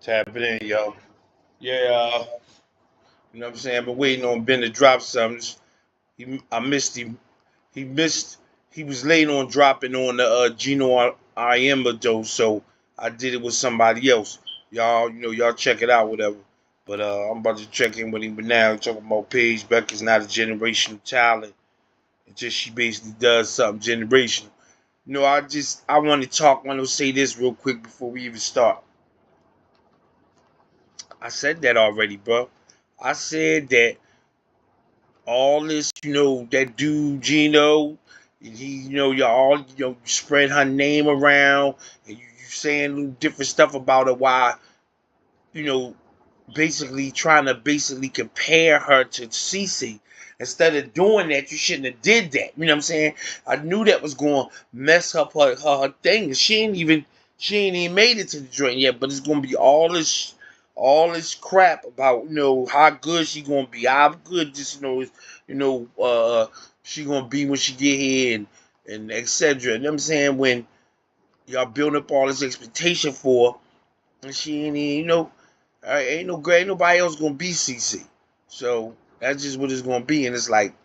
Tap it in, yo. Yeah, you know what I'm saying? I've been waiting on Ben to drop something. I missed him. He missed. He was late on dropping on the Gino Iamma though, so I did it with somebody else. Y'all, y'all check it out, whatever. But I'm about to check in with him. But now talking about Paige Bueckers not a generational talent. It's just she basically does something generational. I want to talk. Want to say this real quick before we even start. I said that already, bro. I said that all this, that dude Gino, y'all, you spread her name around, and you saying different stuff about her. Why, you know, basically trying to basically compare her to Cece. Instead of doing that, you shouldn't have did that. You know what I'm saying? I knew that was going to mess up her thing. She ain't even made it to the joint yet, but it's going to be all this crap about how good she gonna be, how good this you know she gonna be when she get here and etc. You know what I'm saying? When y'all build up all this expectation for her, and she ain't even, ain't nobody else gonna be CC. So that's just what it's gonna be, and it's like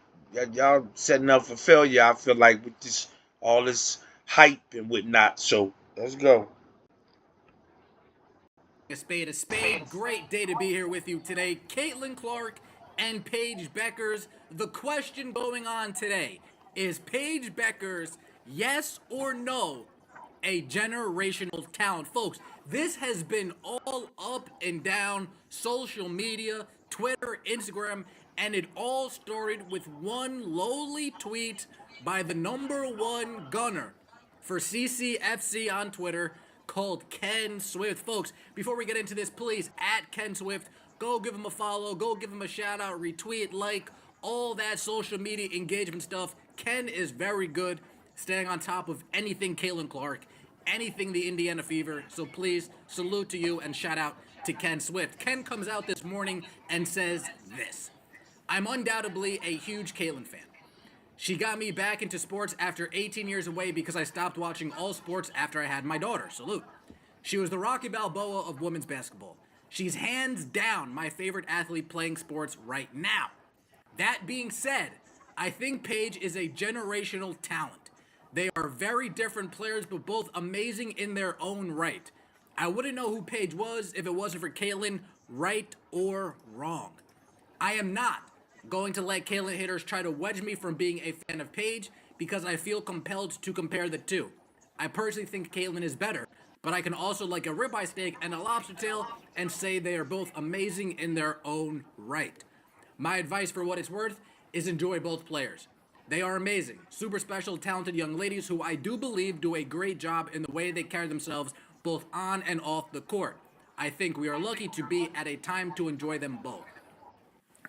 y'all setting up for failure. I feel like with this all this hype and whatnot. So let's go. A spade a spade. Great day to be here with you today. Caitlin Clark and Paige Bueckers. The question going on today is Paige Bueckers, yes or no, a generational talent? Folks, this has been all up and down social media, Twitter, Instagram, and it all started with one lowly tweet by the number one gunner for CCFC on Twitter called Ken Swift. Folks, before we get into this, please, at Ken Swift, go give him a follow, go give him a shout out, retweet, like, all that social media engagement stuff. Ken is very good staying on top of anything Caitlin Clark, anything the Indiana Fever. So please, salute to you and shout out to Ken Swift. Ken comes out this morning and says this: I'm undoubtedly a huge Caitlin fan. She got me back into sports after 18 years away because I stopped watching all sports after I had my daughter. Salute. She was the Rocky Balboa of women's basketball. She's hands down my favorite athlete playing sports right now. That being said, I think Paige is a generational talent. They are very different players, but both amazing in their own right. I wouldn't know who Paige was if it wasn't for Caitlin, right or wrong. I am not going to let Caitlin haters try to wedge me from being a fan of Paige because I feel compelled to compare the two. I personally think Caitlin is better, but I can also like a ribeye steak and a lobster tail and say they are both amazing in their own right. My advice for what it's worth is enjoy both players. They are amazing, super special, talented young ladies who I do believe do a great job in the way they carry themselves both on and off the court. I think we are lucky to be at a time to enjoy them both.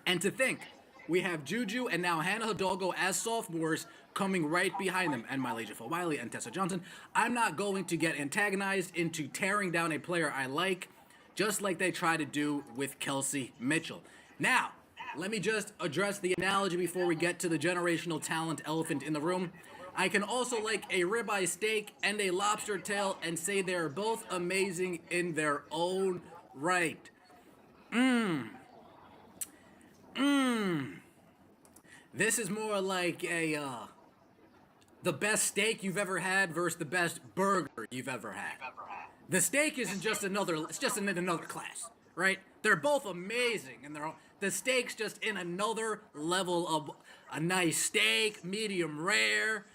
And to think, we have Juju and now Hannah Hidalgo as sophomores coming right behind them, and Mylasia Wiley and Tessa Johnson. I'm not going to get antagonized into tearing down a player I like, just like they try to do with Kelsey Mitchell. Now, let me just address the analogy before we get to the generational talent elephant in the room. I can also like a ribeye steak and a lobster tail and say they're both amazing in their own right. This is more like the best steak you've ever had versus the best burger you've ever had. The steak isn't just another, it's just in another class, right? They're both amazing and the steak's just in another level of a nice steak, medium rare,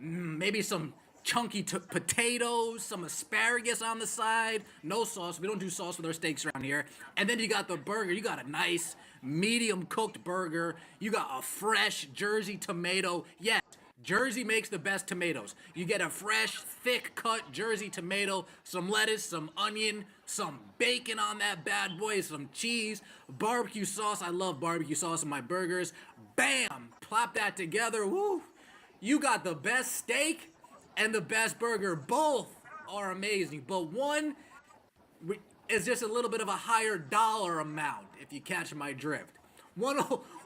maybe some chunky potatoes, some asparagus on the side, no sauce. We don't do sauce with our steaks around here. And then you got the burger. You got a nice medium cooked burger. You got a fresh Jersey tomato. Yes, Jersey makes the best tomatoes. You get a fresh, thick cut Jersey tomato, some lettuce, some onion, some bacon on that bad boy, some cheese, barbecue sauce. I love barbecue sauce in my burgers. Bam! Plop that together. Woo! You got the best steak and the best burger. Both are amazing, but one is just a little bit of a higher dollar amount, if you catch my drift. One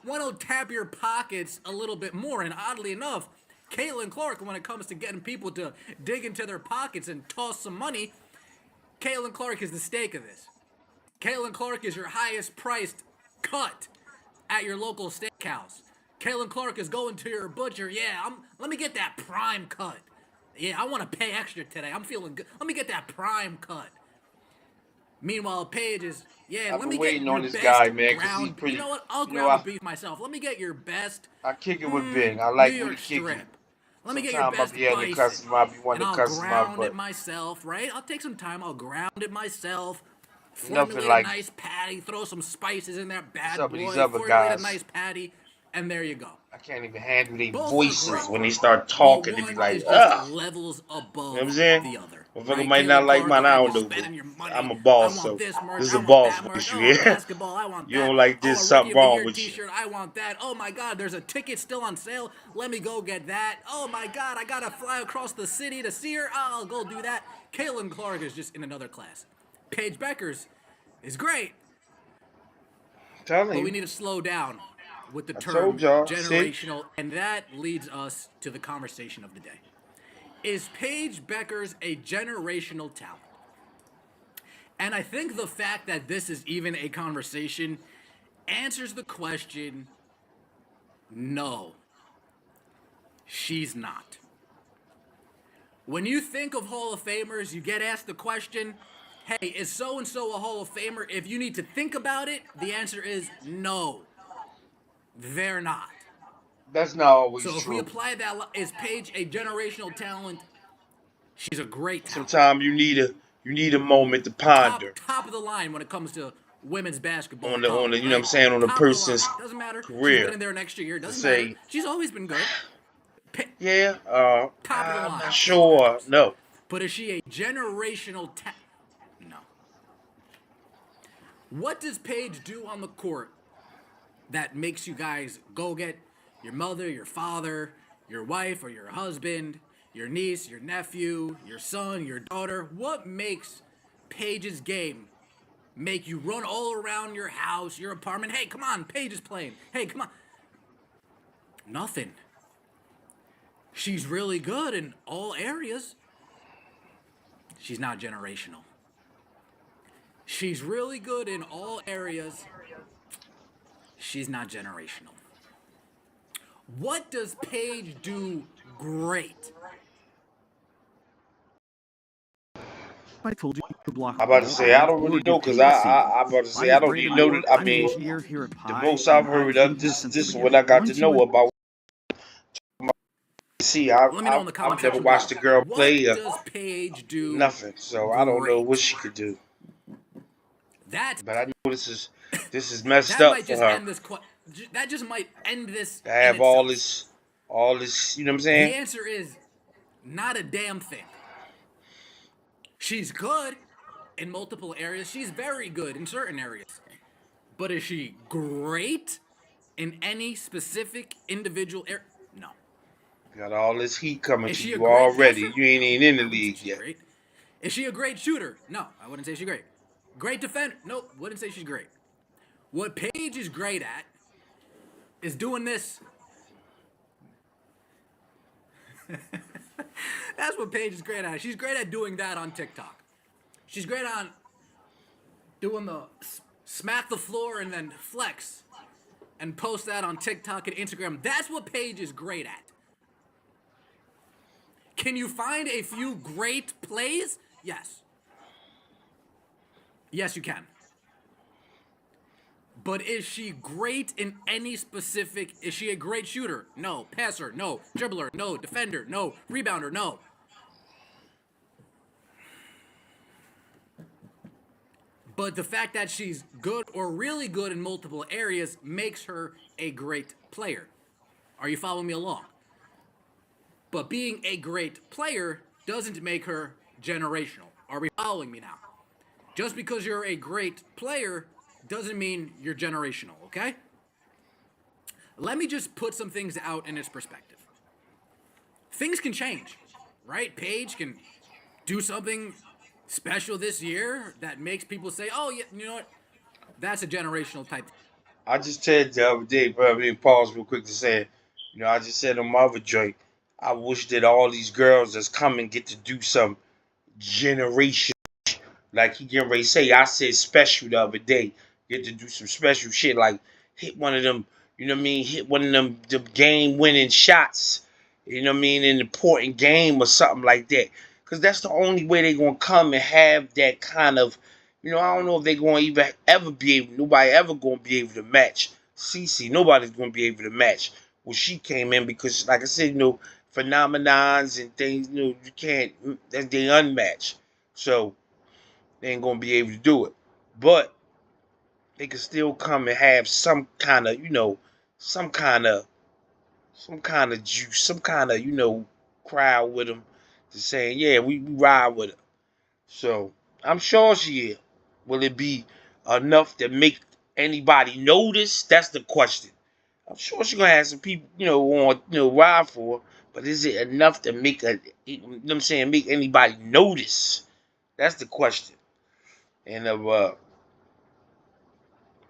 will tap your pockets a little bit more, and oddly enough, Caitlin Clark, when it comes to getting people to dig into their pockets and toss some money, Caitlin Clark is the stake of this. Caitlin Clark is your highest priced cut at your local steakhouse. Caitlin Clark is going to your butcher. Yeah, let me get that prime cut. Yeah, I want to pay extra today. I'm feeling good. Let me get that prime cut. Meanwhile, Paige is, yeah, I've let been me get waiting on your this guy, best man, because he's ground. You pretty. know what? I'll You know, ground the beef myself. Let me get your best I kick it with Ben. I New like when he York kick it. strip. Let me get your Sometimes I best be having to bison. cuss him out. I be wanting And to I'll cuss him out, ground it but myself, right? I'll take some time. I'll ground it myself. nothing Formulate a like nice patty. Throw some spices in that bad some of these boy. other Formulate a guys. nice patty. And there you go. I can't even handle their Both are voices great. when they start But talking. They be one like, is just ugh. levels You know what I'm above saying? the other, Motherfucker right? might not Caitlin like Clark mine. will I have don't you know, but spending your I'm money. a I boss, want so this merch. this is I a want boss that merch. voice. You Oh, a hear? basketball. I want You that. don't like Oh, this? a Rookie Something of the wrong Year with you. t-shirt. I want that. Oh, my God, there's a ticket still on sale. Let me go get that. Oh, my God, I got to fly across the city to see her. I'll go do that. Caitlin Clark is just in another class. Paige Bueckers is great, I'm telling but we you. need to slow down with the I told term y'all. See? generational, and that leads us to the conversation of the day. Is Paige Bueckers a generational talent? And I think the fact that this is even a conversation answers the question no, she's not. When you think of Hall of Famers, you get asked the question, hey, is so and so a Hall of Famer? If you need to think about it, the answer is no, they're not. That's not always So if we true. apply that, is Paige a generational talent? She's a great talent. Sometimes you need a moment to ponder Top of the line when it comes to women's basketball on the talent, you know what I'm right? saying, on a Top of the line. person's Doesn't matter. She's career getting there next year. to Doesn't matter. say, She's always been good. yeah, Top of the I'm line, not Paige sure. Bueckers. No. But is she a generational talent? No. What does Paige do on the court that makes you guys go get your mother, your father, your wife, or your husband, your niece, your nephew, your son, your daughter? What makes Paige's game make you run all around your house, your apartment? Hey, come on, Paige is playing. Hey, come on. Nothing. She's really good in all areas. She's not generational. She's really good in all areas. She's not generational. What does Paige do great? I told you to block I'm about to all say I ads don't or really know get because paid I, to see them. I I'm about to My say name I is don't even Brandon know that. Iwer. I I'm the mean, engineer here at the Pi, most and I've I heard of think this this is is going this to is be a what I got fun to know situation. about. See, I Let me know I in the comment I've never section below. watched a girl play What does Paige do nothing, so I don't know what great? she could do. That But I know this is messed that up might for just her end this. That just might end this to in have itself. all this. You know what I'm The saying? answer is not a damn thing. She's good in multiple areas. She's very good in certain areas. But is she great in any specific individual area? No. Got all this heat coming Is to she a you great already. passer? You ain't even in the I wouldn't say league she's yet. great. Is she a great shooter? No, I wouldn't say she's great. Great defender? Nope, wouldn't say she's great. What Paige is great at is doing this. That's what Paige is great at. She's great at doing that on TikTok. She's great on doing the smack the floor and then flex and post that on TikTok and Instagram. That's what Paige is great at. Can you find a few great plays? Yes. Yes, you can. But is she great in any specific? Is she a great shooter? No. Passer? No. Dribbler? No. Defender? No. Rebounder? No. But the fact that she's good or really good in multiple areas makes her a great player. Are you following me along? But being a great player doesn't make her generational. Are we following me now? Just because you're a great player doesn't mean you're generational, okay? Let me just put some things out in its perspective. Things can change, right? Paige can do something special this year that makes people say, oh, yeah, you know what? That's a generational type thing. I just said the other day, but I mean, pause real quick to say, I just said on my other joint, I wish that all these girls that's coming get to do some generation Like he getting ready to say, I said special the other day. Get to do some special shit like hit one of them, you know what I mean? Hit one of them the game winning shots, you know what I mean, in an important game or something like that. Cause that's the only way they gonna come and have that kind of, I don't know if they gonna even ever be able, nobody ever gonna be able to match Cece. Nobody's gonna be able to match when she came in because, like I said, phenomenons and things, you can't, they unmatched. So they ain't gonna be able to do it. But they can still come and have some kind of, some kind of, juice, some kind of, crowd with them to saying, yeah, we ride with her. So I'm sure she is. Will it be enough to make anybody notice? That's the question. I'm sure she's gonna have some people, on, ride for her. But is it enough to make what I'm saying, make anybody notice? That's the question. And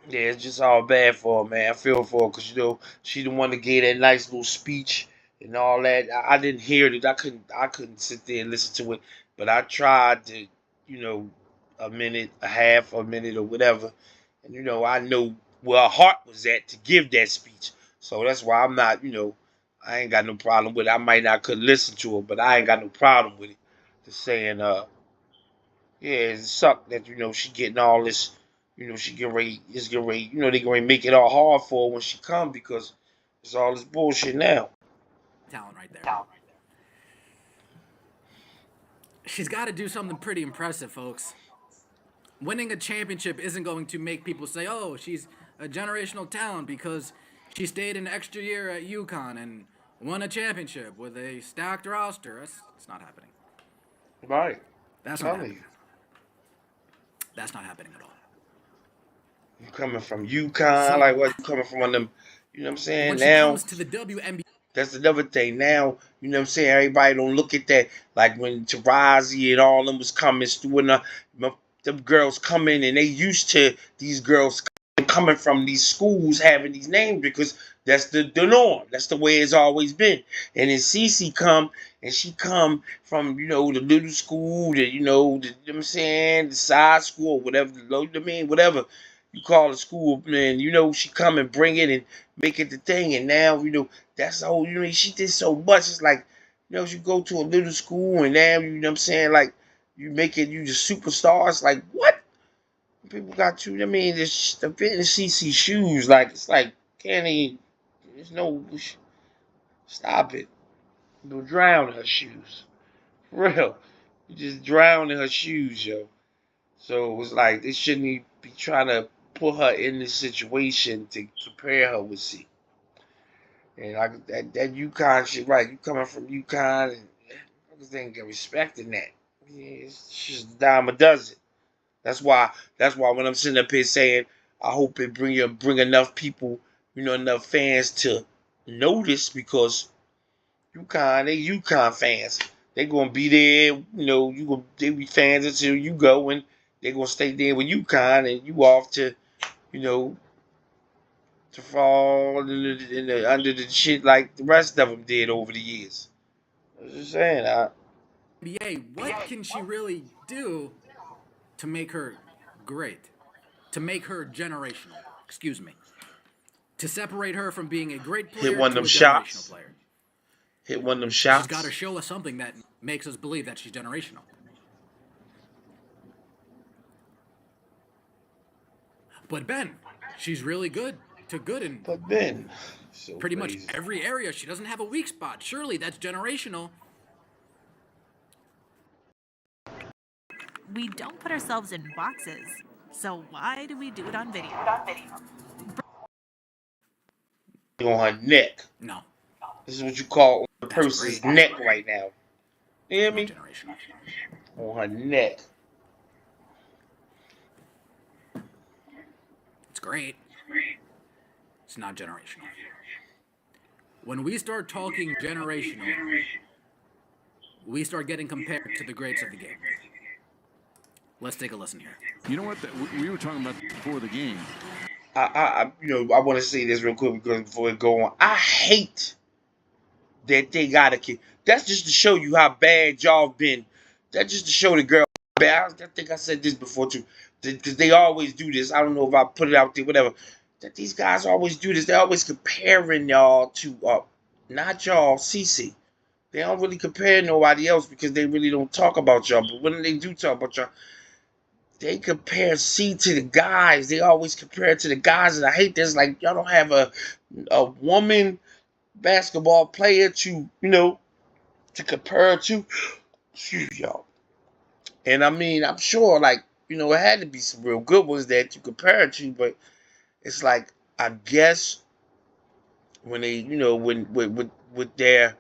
yeah, it's just all bad for her, man. I feel for her because she the one that gave that nice little speech and all that. I didn't hear it. I couldn't sit there and listen to it, but I tried to, a minute, a half, a minute, or whatever, and I know where her heart was at to give that speech. So that's why I'm not, I ain't got no problem with it. I might not could listen to her, but I ain't got no problem with it. Just saying, yeah, it sucked that she getting all this. She getting ready. It's getting ready. They going to make it all hard for her when she come because it's all this bullshit now. Talent right there. She's got to do something pretty impressive, folks. Winning a championship isn't going to make people say, "Oh, she's a generational talent," because she stayed an extra year at UConn and won a championship with a stacked roster. That's not happening. Right. That's not Telling you. happening. That's not happening at all. You coming from UConn, So like what? You coming from one of them? You know what I'm saying? when she Now comes to the WNBA, that's another thing. Now, you know what I'm saying? Everybody don't look at that. Like when Tarazi and all them was coming through and them girls coming and they used to these girls coming from these schools having these names because that's the norm. That's the way it's always been. And then Cece come and she come from, the little school, you know what I'm saying, the side school, whatever, whatever you call the school, man, she come and bring it and make it the thing. And now, that's the whole, she did so much. It's like, you go to a little school and now, you know what I'm saying, like, you make it, you just superstar. It's like, what? People got you, I mean, the fit in CC shoes, like, it's like, can't even, there's no, stop it. You'll drown in her shoes. For real. You just drown in her shoes, yo. So it's like, they shouldn't even be trying to put her in this situation to compare her with C. And like that UConn shit, right? You coming from UConn, and niggas ain't get respect in that. Yeah, it's just a dime a dozen. That's why. That's why when I'm sitting up here saying, I hope it bring enough people, enough fans to notice because they UConn fans. They gonna be there. They be fans until you go, and they gonna stay there with UConn, and you off to, you know, to fall under the shit like the rest of them did over the years. I was just saying, what can she really do to make her great? To make her generational? Excuse me. To separate her from being a great hit player one of to them a generational shots. player. Hit one of them She's got to shots. show us something that makes us believe that she's generational. But Ben, she's really good to good in But Ben, so pretty much crazy. every area. She doesn't have a weak spot. Surely that's generational. We don't put ourselves in boxes. So why do we do it on video? On her neck. No, This is what you call the that's person's great. neck right now. You hear It's not me? generational. On her neck. It's great. It's not generational. When we start talking generational, we start getting compared to the greats of the game. Let's take a listen here. You know what? We were talking about before the game. I want to say this real quick because before it go on. I hate that they got a kid. That's just to show you how bad y'all been. That's just to show the girl I think I said this before too, because they always do this. I don't know if I put it out there, whatever. That these guys always do this. They're always comparing y'all to, not y'all, CC. They don't really compare nobody else because they really don't talk about y'all. But when they do talk about y'all, they compare C to the guys. They always compare it to the guys, and I hate this. Like, y'all don't have a woman basketball player to, to compare to. Excuse y'all. And I mean, I'm sure, like, it had to be some real good ones that you compare it to, but it's like, I guess when they, when with their,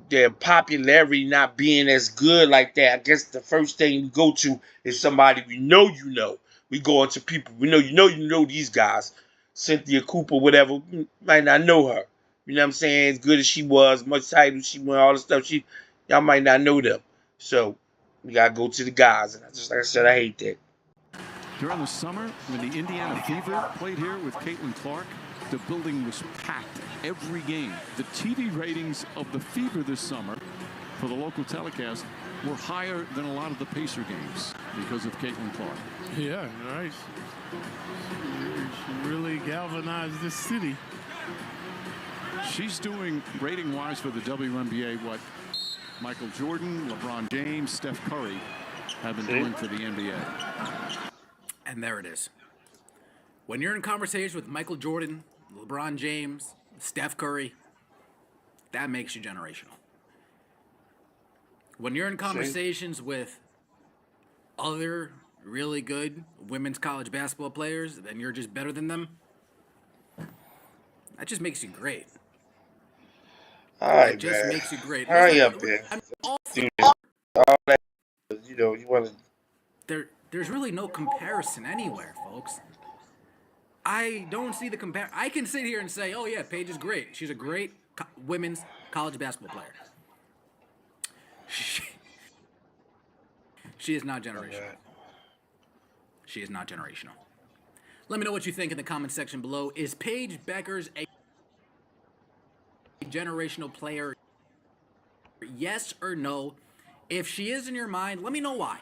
their popularity not being as good like that, I guess the first thing we go to is somebody we know. We go into people we know. You know these guys, Cynthia Cooper, whatever. Might not know her. You know what I'm saying? As good as she was, much title she won, all the stuff y'all might not know them. So we gotta go to the guys, and like I said, I hate that. During the summer, when the Indiana Fever played here with Caitlin Clark, the building was packed every game. The TV ratings of the Fever this summer for the local telecast were higher than a lot of the Pacer games because of Caitlin Clark. Yeah, right. She really galvanized this city. She's doing rating-wise for the WNBA what Michael Jordan, LeBron James, Steph Curry have been doing for the NBA. And there it is. When you're in conversation with Michael Jordan, LeBron James, Steph Curry, that makes you generational. When you're in conversations with other really good women's college basketball players, then you're just better than them. That just makes you great. All right, It just man. makes you great. Hurry up, man. I mean, Do this. All that, you want to. there's really no comparison anywhere, folks. I don't see the compare. I can sit here and say, oh yeah, Paige is great. She's a great women's college basketball player. She is not generational. She is not generational. Let me know what you think in the comment section below. Is Paige Bueckers a generational player? Yes or no? If she is in your mind, let me know why.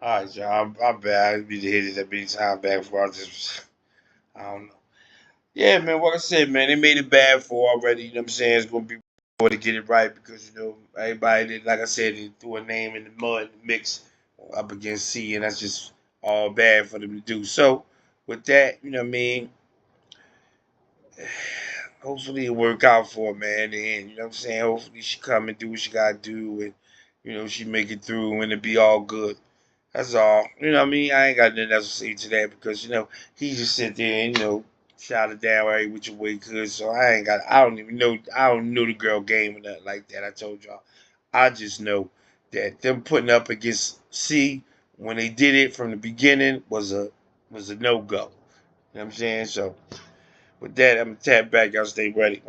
All right, y'all. I'm bad. I be to hit it that many times back before. I don't know. Yeah, man. Like I said, man, they made it bad for already. You know what I'm saying? It's gonna be more to get it right because everybody did, like I said, they threw a name in the mud, in the mix up against C, and that's just all bad for them to do. So with that, you know what I mean. Hopefully it work out for her, man. And you know what I'm saying. Hopefully she come and do what she gotta do, and she make it through, and it be all good. That's all. You know what I mean? I ain't got nothing else to say to that because, he just sit there and, shot it down right which way he could. So I don't even know, I don't know the girl game or nothing like that. I told y'all. I just know that them putting up against C when they did it from the beginning was a no-go. You know what I'm saying? So with that, I'm going to tap back. Y'all stay ready.